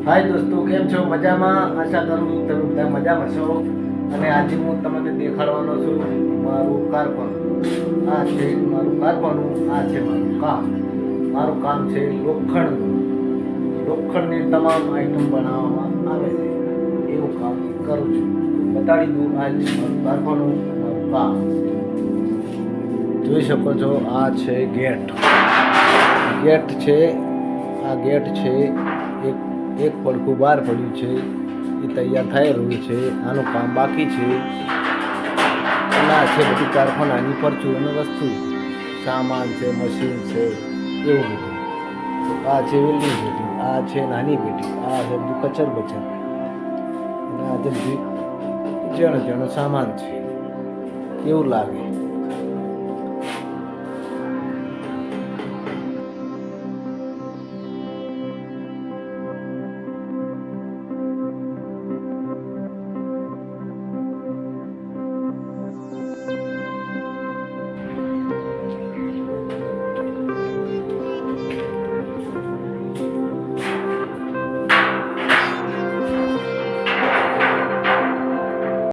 હાય દોસ્તો, કેમ છો? મજામાં? આશા કરું તમે બધા મજામાં છો. અને આજે હું તમને દેખાડવાનો છું મારું કારખાનું. આ છે મારું કારખાનું, આ છે મારું કામ. મારું કામ છે લોખંડનું. લોખંડની તમામ આઈટમ બનાવવામાં આવે છે, એવું કામ કરું છું. બતાડી દઉં આજે મારું કારખાનું, મારું કામ. જોઈ શકો છો, આ છે ગેટ. ગેટ છે, આ ગેટ છે. એક પડખું બહાર પડ્યું છે, એ તૈયાર થઈ રહ્યું છે. આનું કામ બાકી છે. અને આ છે બધી કારખાનાની પરચું અને વસ્તુ, સામાન છે, મશીન છે, એવું બધું. આ છે વેલ્ડિંગ પેટી, આ છે નાની પેટી, આ છે બધું કચર બચર, અને આ બધું જેણો જેણો સામાન છે. કેવું લાગે?